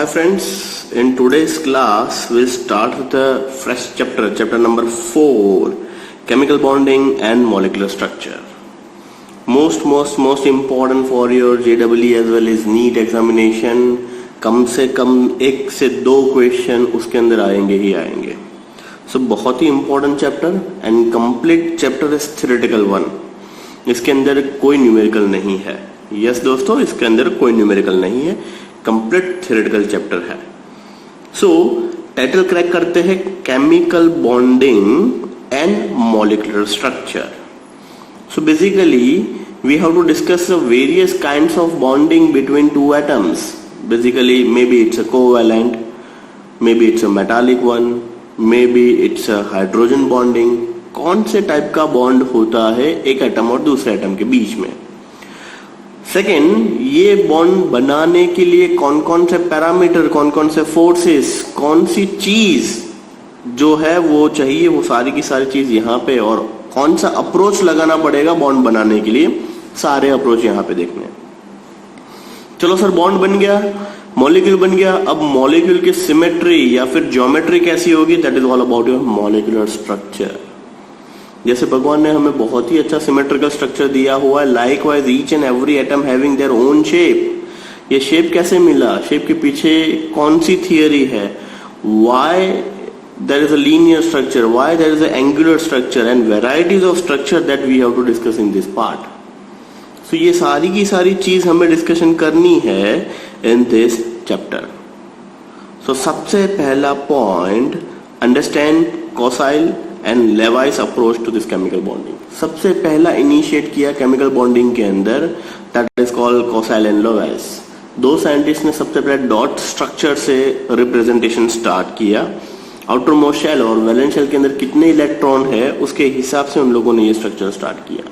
Hi friends, in today's class we'll start with a fresh chapter number 4, chemical bonding and molecular structure. Most important for your JEE as well as NEET examination. कम से कम 1 से 2 question उसके अंदर आएंगे ही आएंगे. So बहुत ही important chapter and complete chapter is theoretical one. इसके अंदर कोई न्यूमेरिकल नहीं है. यस दोस्तों, इसके अंदर कोई न्यूमेरिकल नहीं है, कंप्लीट थ्योरेटिकल चैप्टर है. सो टाइटल क्रैक करते हैं, chemical bonding and molecular structure. So basically we have to discuss various kinds of bonding between two atoms. Basically may be it's a covalent, may be it's a metallic one, may be it's a hydrogen bonding. कौन से type का bond होता है एक atom और दूसरे atom के बीच में. सेकेंड, ये बॉन्ड बनाने के लिए कौन कौन से पैरामीटर, कौन कौन से फोर्सेस, कौन सी चीज जो है वो चाहिए, वो सारी की सारी चीज यहाँ पे, और कौन सा अप्रोच लगाना पड़ेगा बॉन्ड बनाने के लिए, सारे अप्रोच यहाँ पे देखने. चलो सर, बॉन्ड बन गया, मॉलिक्यूल बन गया. अब मॉलिक्यूल की सिमेट्री या फिर ज्योमेट्री कैसी होगी, that is all about your molecular structure. जैसे भगवान ने हमें बहुत ही अच्छा सिमेट्रिकल स्ट्रक्चर दिया हुआ है. Likewise each and every atom having their own shape. ये शेप कैसे मिला, शेप के पीछे कौन सी थियरी है, why there is a linear structure, why there is a angular structure and varieties of structure that we have to discuss in this part. So ये सारी की सारी चीज हमें डिस्कशन करनी है इन दिस चैप्टर. सो सबसे पहला point, understand Kossel and Lewis approach to this chemical bonding. सबसे पहला इनिशिएट किया केमिकल बॉन्डिंग के अंदर, that is called Kossel and Lewis. दो साइंटिस्ट ने सबसे पहले डॉट स्ट्रक्चर से रिप्रेजेंटेशन स्टार्ट किया. आउटर मोस्ट शेल और वैलेंस शेल के अंदर कितने इलेक्ट्रॉन है उसके हिसाब से उन लोगों ने ये स्ट्रक्चर स्टार्ट किया.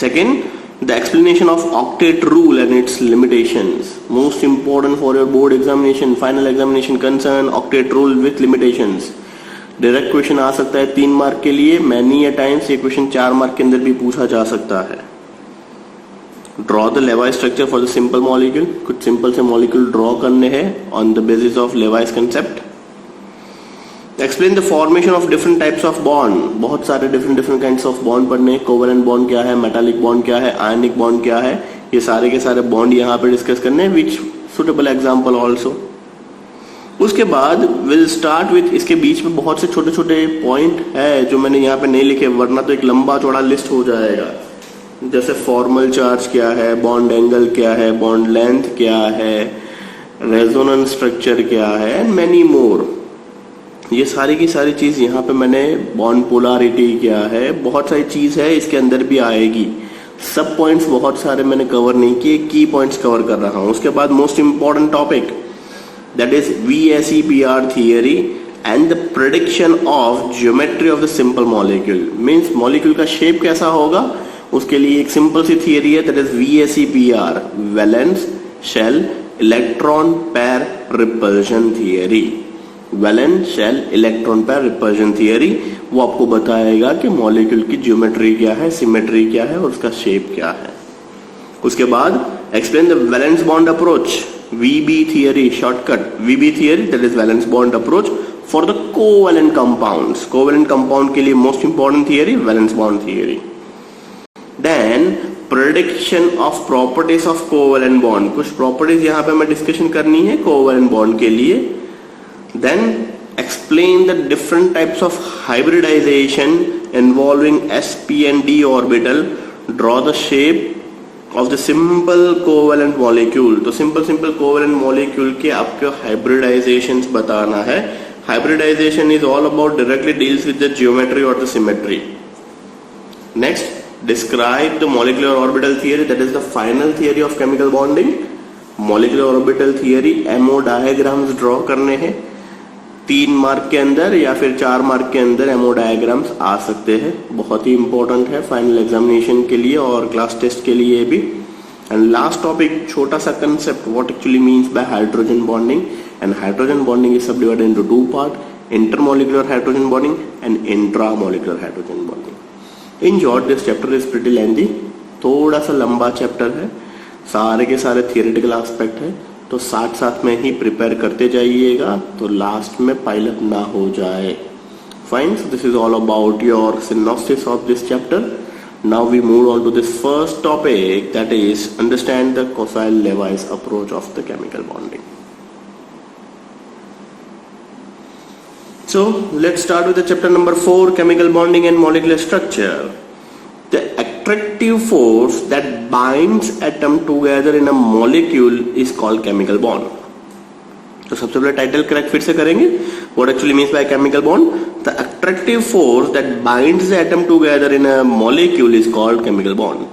Second, the explanation of octet rule and its limitations. Most important for your board examination, final examination concern octet rule with limitations. Direct question आ सकता है 3 मार्क के लिए, मैनी टाइम्स ये क्वेश्चन 4 मार्क के अंदर भी पूछा जा सकता है. Draw the Lewis structure for the simple molecule. कुछ सिंपल से मॉलिक्यूल ड्रॉ करने हैं on the basis of Levi's concept. Explain the formation of different types of bond. बहुत सारे डिफरेंट काइंड्स ऑफ बॉन्ड पढ़ने. कोवेलेंट बॉन्ड क्या है, metallic bond क्या है, आयनिक बॉन्ड क्या है, ये सारे के सारे बॉन्ड यहाँ पे डिस्कस करने, विच सुटेबल एग्जाम्पल ऑल्सो. उसके बाद विल स्टार्ट विथ, इसके बीच में बहुत से छोटे छोटे पॉइंट है जो मैंने यहाँ पे नहीं लिखे, वरना तो एक लंबा चौड़ा लिस्ट हो जाएगा. जैसे फॉर्मल चार्ज क्या है, बॉन्ड एंगल क्या है, बॉन्ड लेंथ क्या है, रेजोनेंस स्ट्रक्चर क्या है, एंड मेनी मोर. ये सारी की सारी चीज यहाँ पे मैंने, बॉन्ड पोलारिटी क्या है, बहुत सारी चीज है इसके अंदर भी आएगी. सब पॉइंट्स बहुत सारे मैंने कवर नहीं किए, की पॉइंट्स कवर कर रहा हूँ. उसके बाद most important topic, that is VSEPR theory and the prediction of geometry of the simple molecule. Means molecule का shape कैसा होगा, उसके लिए एक simple सी theory है, that is VSEPR, valence shell electron pair repulsion theory. valence shell electron pair repulsion theory वो आपको बताएगा कि molecule की geometry क्या है, symmetry क्या है और उसका shape क्या है. उसके बाद explain the valence bond approach, VB theory, shortcut VB theory, that is valence bond approach for the covalent compounds. Covalent compound के लिए most important theory valence bond theory. Then prediction of properties of covalent bond. कुछ properties यहाँ पे मैं discussion करनी है covalent bond के लिए. Then explain the different types of hybridization involving sp and d orbital. Draw the shape of the simple covalent molecule. तो simple covalent molecule के आपको hybridizations बताना है. Hybridization is all about directly deals with the geometry or the symmetry. Next, describe the molecular orbital theory, that is the final theory of chemical bonding. Molecular orbital theory, MO diagrams draw करने हैं. 3 mark के अंदर या फिर 4 mark के अंदर ammo diagrams आ सकते हैं. बहुत ही इंपॉर्टेंट है फाइनल एग्जामिनेशन के लिए और क्लास टेस्ट के लिए भी. एंड लास्ट टॉपिक, छोटा सा concept, what actually means by hydrogen bonding. And hydrogen bonding is subdivided into 2 part, intermolecular hydrogen bonding and intramolecular hydrogen bonding. In short this chapter is pretty lengthy, थोड़ा सा लंबा chapter है, सारे के सारे theoretical aspect है. तो साथ साथ में ही प्रिपेयर करते जाइएगा, तो लास्ट में पाइलअप ना हो जाए। Fine, so this is all about your synopsis of this chapter. Now we move on to this first topic, that is understand the Koszyle-Lewis approach of the chemical bonding. So let's start with the chapter number 4, chemical bonding and molecular structure. The attractive force that binds atom together in a molecule is called chemical bond. तो सबसे पहले title correct फिर से करेंगे. What actually means by chemical bond? The attractive force that binds the atom together in a molecule is called chemical bond.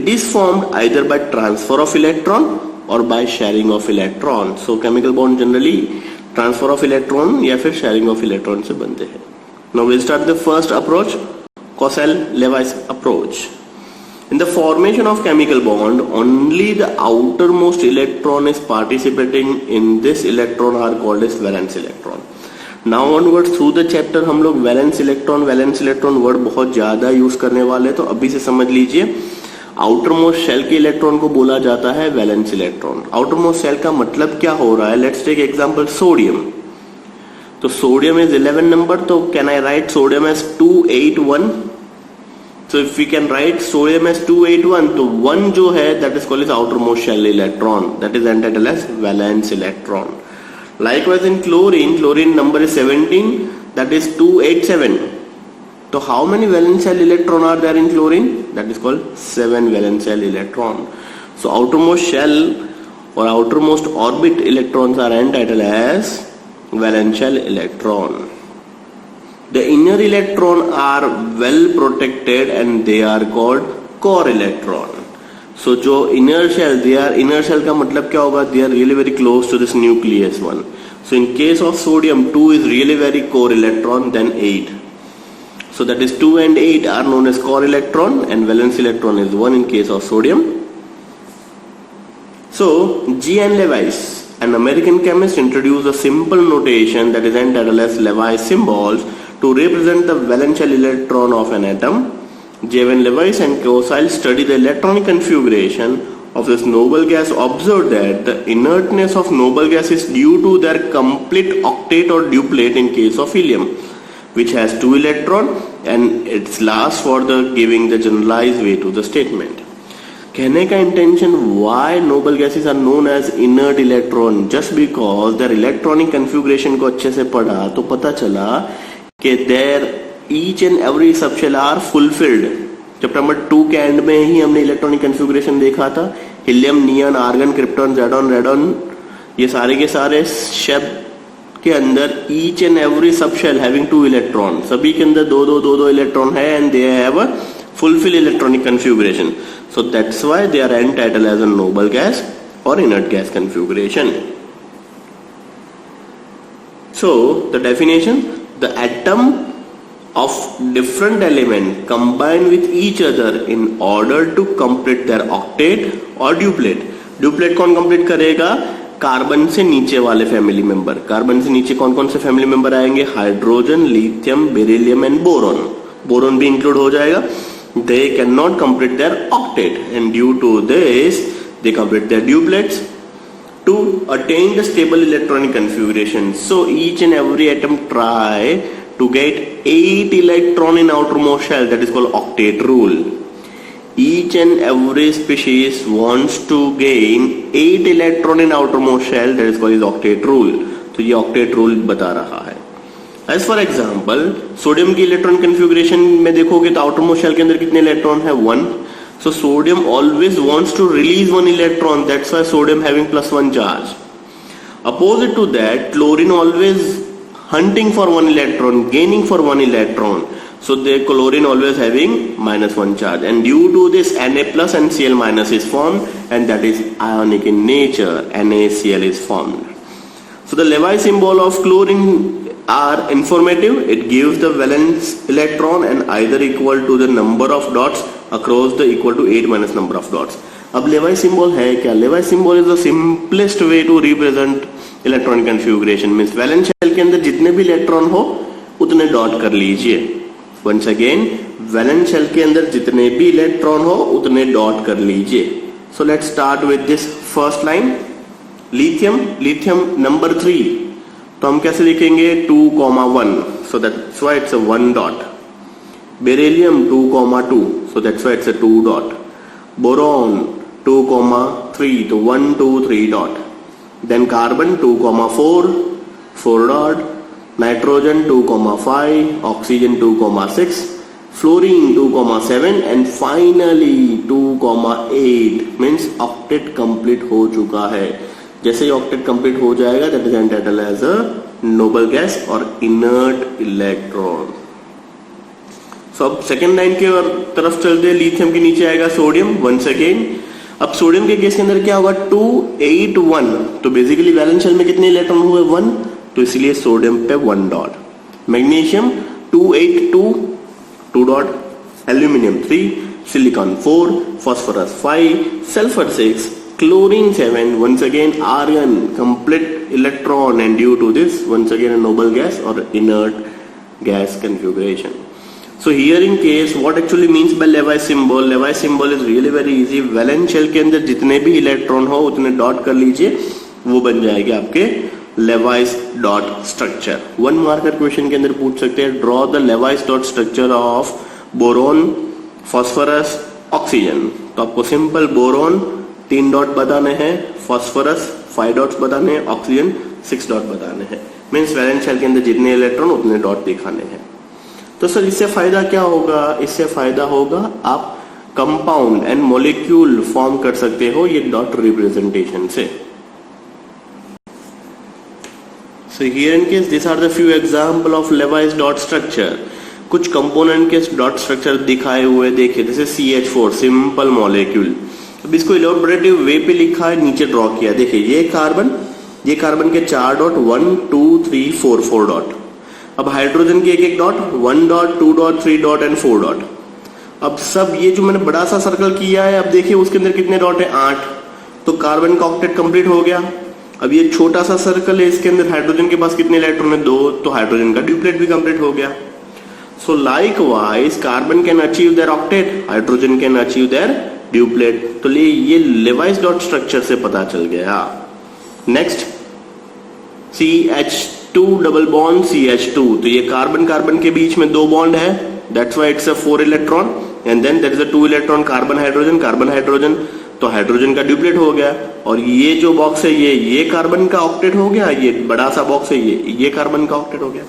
It is formed either by transfer of electron or by sharing of electron. So chemical bond generally transfer of electron या फिर sharing of electron से बनते हैं. Now we'll start the first approach, Koszyle-Lewis approach. In the formation of chemical bond, only the outermost electron is participating in this electron are called as valence electron. Now onwards through the chapter हम लोग valence electron word बहुत ज्यादा use करने वाले, तो अभी से समझ लीजिए outermost shell के इलेक्ट्रॉन को बोला जाता है valence electron. outermost shell का मतलब क्या हो रहा है? Let's take example sodium. तो sodium is 11 number, तो can I write sodium as 281? So if we can write sodium as 281, तो 1 जो है that is called as outermost shell electron, that is entitled as valence electron. Likewise in chlorine number is 17, that is 287. So how many valence shell electron are there in chlorine? That is called 7 valence shell electron. So outermost shell or outermost orbit electrons are entitled as valence shell electron. The inner electron are well protected and they are called core electron. So जो inner shell का मतलब क्या होगा? They are really very close to this nucleus one. So in case of sodium, 2 is really very core electron, then 8. So that is 2 and 8 are known as core electron and valence electron is 1 in case of sodium. So G. N. Lewis, an American chemist, introduced a simple notation that is entitled as Lewis symbols to represent the valence shell electron of an atom. J. N. Lewis and Koszyle studied the electronic configuration of this noble gas, observed that the inertness of noble gas is due to their complete octet or duplet in case of helium, which has 2 electrons, and its last for the giving the generalized way to the statement. कहने का intention, why noble gases are known as inert electron? Just because their electronic configuration को अच्छे से पढ़ा तो पता चला कि there each and every subshell are fulfilled. Chapter number 2 के एंड में ही हमने इलेक्ट्रॉनिक कन्फिगुरेशन देखा था. हीलियम, नियॉन, आर्गन, क्रिप्टॉन, ज़ेडॉन, रेडॉन, ये सारे के सारे शब्द के अंदर each and every subshell having 2 electron, सभी के अंदर दो इलेक्ट्रॉन है and they have a fulfill electronic configuration. So that's why they are entitled as a noble gas or inert gas configuration. So the definition: the atom of different element combine with each other in order to complete their octet or duplet. Duplet कौन complete करेगा? Carbon से नीचे वाले family member. Carbon से नीचे कौन कौन से फैमिली मेंबर आएंगे? Hydrogen, lithium, beryllium and boron. Boron भी इंक्लूड हो जाएगा. They cannot complete their octet and due to this they complete their duplets to attain the stable electronic configuration. So each and every atom try to get 8 electron in outermost shell, that is called octet rule. Each and every species wants to gain 8 electron in outermost shell, that is called octet rule. तो ये octet rule बता रहा है. As for example, sodium की electron configuration में देखोगे तो outermost shell के अंदर कितने इलेक्ट्रॉन है? 1. So sodium always wants to release 1 electron, that's why sodium having +1 charge. Opposite to that, chlorine always hunting for 1 electron, gaining for 1 electron. So the chlorine always having -1 charge, and due to this Na plus and Cl minus is formed, and that is ionic in nature. NaCl is formed. So the Lewis symbol of chlorine are informative. It gives the valence electron and either equal to the number of dots across the equal to 8 minus number of dots. अब Lewis symbol है क्या? Lewis symbol is the simplest way to represent electronic configuration. Means valence shell के अंदर जितने भी electron हो उतने dot कर लीजिए. Once again, valence shell के अंदर जितने भी इलेक्ट्रॉन हो उतने डॉट कर लीजिए. So let's start with this first line. Lithium number 3, तो हम कैसे लिखेंगे 2,1, so that's why it's a 1 dot. Beryllium 2,2, so that's why it's a 2 dot. Boron 2,3, तो 1, 2, 3 dot. Then carbon 2,4, 4 dot. Nitrogen 2,5, oxygen 2,6, fluorine 2,7 and finally 2,8 means octet complete हो चुका है. जैसे ही octet complete हो जाएगा that is entitled as a noble gas और inert electron. अब second line की तरफ चलते हैं. लिथियम के नीचे आएगा सोडियम वंस अगेन. अब सोडियम के केस के अंदर क्या होगा 281, तो बेसिकली वैलेंस शेल में कितने इलेक्ट्रॉन हुए 1, तो इसलिए सोडियम पे 1 dot. Magnesium 282, 2 dot. Aluminium 3, silicon 4, phosphorus 5, sulphur 6, chlorine 7, once again argon complete electron and due to this once again a noble gas or inert gas configuration. So here in case what actually means by Lewis symbol? Lewis symbol is really very easy. Valence shell के अंदर जितने भी electron हो उतने dot कर लीजिए, वो बन जाएगा आपके Lewis dot structure. 1 marker question के अंदर पूछ सकते हैं draw the Lewis dot structure of boron, phosphorus, oxygen. तो आपको सिंपल बोरोन 3 डॉट बताने हैं, फास्फोरस 5 डॉट्स बताने हैं, ऑक्सीजन 6 डॉट बताने हैं. मीन्स वैलेंस शेल के अंदर जितने इलेक्ट्रॉन उतने डॉट दिखाने हैं. तो सर इससे फायदा क्या होगा? इससे फायदा होगा आप कंपाउंड एंड मॉलिक्यूल फॉर्म कर सकते हो ये डॉट रिप्रेजेंटेशन से. So here in case this are the few example of Lewis dot structure. कुछ कंपोनेंट के डॉट स्ट्रक्चर दिखाए हुए देखिए, जैसे CH4 सिंपल मॉलिक्यूल. अब इसको इलैबोरेटिव वे पे लिखा है, नीचे ड्रॉ किया. देखिए ये कार्बन के 4 डॉट 1, 2, 3, 4 डॉट. अब हाइड्रोजन के एक dot 1 dot 2 dot 3 dot and 4 dot. अब सब ये जो मैंने बड़ा सा सर्कल किया है, अब देखिए उसके अंदर कितने डॉट है 8, तो कार्बन का ऑक्टेट कंप्लीट हो गया. अब ये छोटा सा सर्कल है, इसके अंदर हाइड्रोजन के पास कितने इलेक्ट्रॉन है 2, तो हाइड्रोजन का ड्यूप्लेट भी कंप्लीट हो गया. सो likewise carbon can achieve their octet, hydrogen can achieve their duplet. तो ये लेवाइस डॉट स्ट्रक्चर से पता चल गया. Next CH2 double bond CH2, तो ये कार्बन के बीच में 2 बॉन्ड है, that's why it's a 4 electron. And then there is a 2 electron carbon hydrogen, तो हाइड्रोजन का ड्यूप्लेट हो गया. और ये जो बॉक्स है ये कार्बन का ऑक्टेट हो गया. ये बड़ा सा बॉक्स है ये कार्बन का ऑक्टेट हो गया.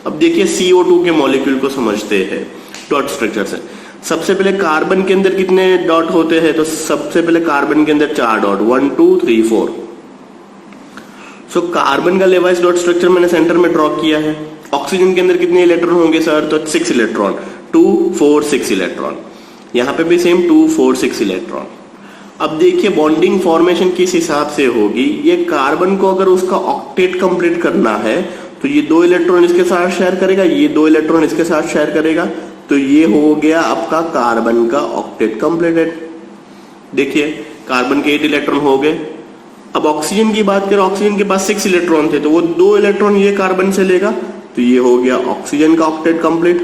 अब देखिए CO2 के मॉलिक्यूल को समझते हैं डॉट स्ट्रक्चर से. सबसे पहले कार्बन के अंदर कितने डॉट होते हैं? तो सबसे पहले कार्बन के अंदर 4 डॉट 1, 2, 3, 4. सो कार्बन का लेवाइस डॉट स्ट्रक्चर मैंने सेंटर में ड्रॉ किया है. ऑक्सीजन के अंदर कितने इलेक्ट्रॉन होंगे सर? तो 6 इलेक्ट्रॉन, 2, 4, 6 इलेक्ट्रॉन. यहां पे भी सेम 2, 4, 6 इलेक्ट्रॉन. अब देखिए बॉन्डिंग फॉर्मेशन किस हिसाब से होगी. ये कार्बन को अगर उसका ऑक्टेट कंप्लीट करना है तो ये 2 इलेक्ट्रॉन इसके साथ शेयर करेगा, ये 2 इलेक्ट्रॉन इसके साथ शेयर करेगा, तो ये हो गया आपका कार्बन का ऑक्टेट कंप्लीटेड. देखिए कार्बन के 8 इलेक्ट्रॉन हो गए. अब ऑक्सीजन की बात करें, ऑक्सीजन के पास 6 इलेक्ट्रॉन थे, तो वो 2 इलेक्ट्रॉन ये कार्बन से लेगा, तो ये हो गया ऑक्सीजन का ऑक्टेट कंप्लीट.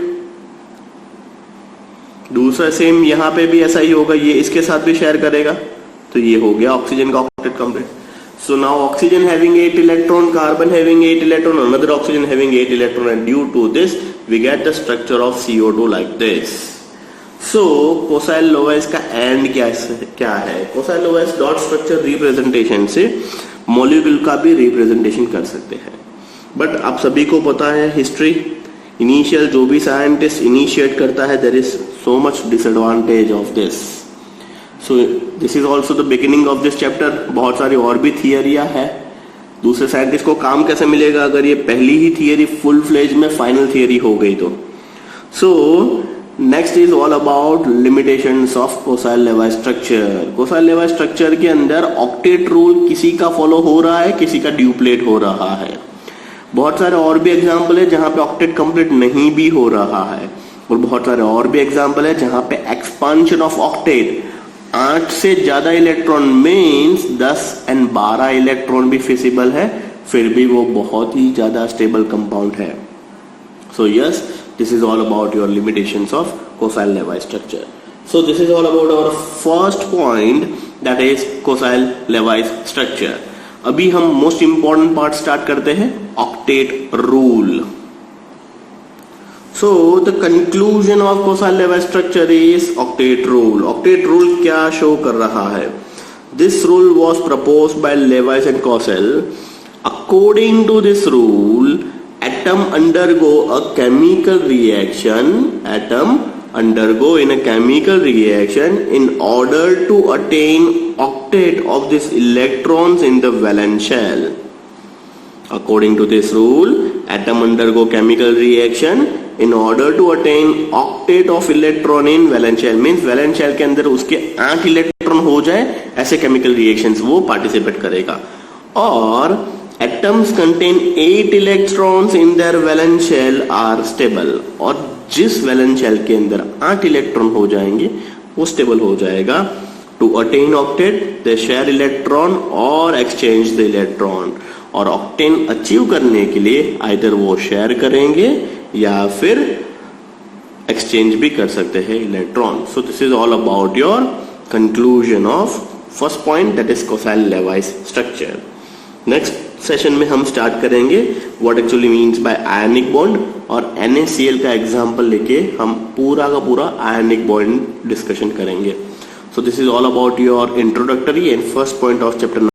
दूसरा सेम यहां पे भी ऐसा ही होगा, ये इसके साथ भी शेयर करेगा, तो ये हो गया ऑक्सीजन का octet complete. So now oxygen having 8 electron, carbon having 8 electron, another oxygen having 8 electron, and due to this we get the structure of CO2 like this. So Kossel Lewis का end क्या है? Kossel Lewis dot structure representation से molecule का भी representation कर सकते हैं. But आप सभी को पता है हिस्ट्री, इनिशियल जो भी साइंटिस्ट इनिशिएट करता है there is so much disadvantage of this. So this is also the beginning of this chapter. बहुत सारी और भी थियरियां है. दूसरे साइंटिस्ट को काम कैसे मिलेगा अगर ये पहली ही थियरी फुल फ्लेज में फाइनल थियरी हो गई तो. So next is all about limitations of Kossel Lewis structure. Kossel Lewis structure के अंदर ऑक्टेट रूल किसी का फॉलो हो रहा है, किसी का ड्यूप्लेट हो रहा है. बहुत सारे और भी एग्जाम्पल है जहां पे ऑक्टेट कंप्लीट नहीं भी हो रहा है, और बहुत सारे और भी एग्जाम्पल है जहां पे एक्सपांशन ऑफ ऑक्टेट 8 से ज्यादा इलेक्ट्रॉन मीन्स 10 and 12 इलेक्ट्रॉन भी फिजिबल है, फिर भी वो बहुत ही ज्यादा स्टेबल कंपाउंड है. So yes, this is all about your limitations of Kosail Lewis structure. So this is all about our first point, that is Kosail Lewis structure. अभी हम मोस्ट इंपॉर्टेंट पार्ट स्टार्ट करते हैं, octet rule. So the conclusion of Kosaleva structure is octet rule. Octet rule क्या show कर रहा है? This rule was proposed by Lewis and Kossel. According to this rule, atom undergo a chemical reaction. Atom undergo in a chemical reaction in order to attain octet of these electrons in the valence shell. According to this rule, atom undergo chemical reaction in order to attain octet of electron in valence shell. Means valence shell के अंदर उसके 8 electron हो जाए, ऐसे chemical reactions वो participate करेगा. और atoms contain 8 electrons in their valence shell are stable. और जिस valence shell के अंदर 8 इलेक्ट्रॉन हो जाएंगे वो stable हो जाएगा. To attain octet, they share electron or exchange the electron. और ऑक्टेन अचीव करने के लिए आइदर वो शेयर करेंगे या फिर एक्सचेंज भी कर सकते हैं electron. So this is all about your conclusion of first point, that is Kossel Lewis structure. Next session में हम स्टार्ट करेंगे what actually means by ionic bond, और NaCl का एग्जांपल लेके हम पूरा का पूरा आयनिक बॉन्ड डिस्कशन करेंगे. So this is all about your introductory and first point of chapter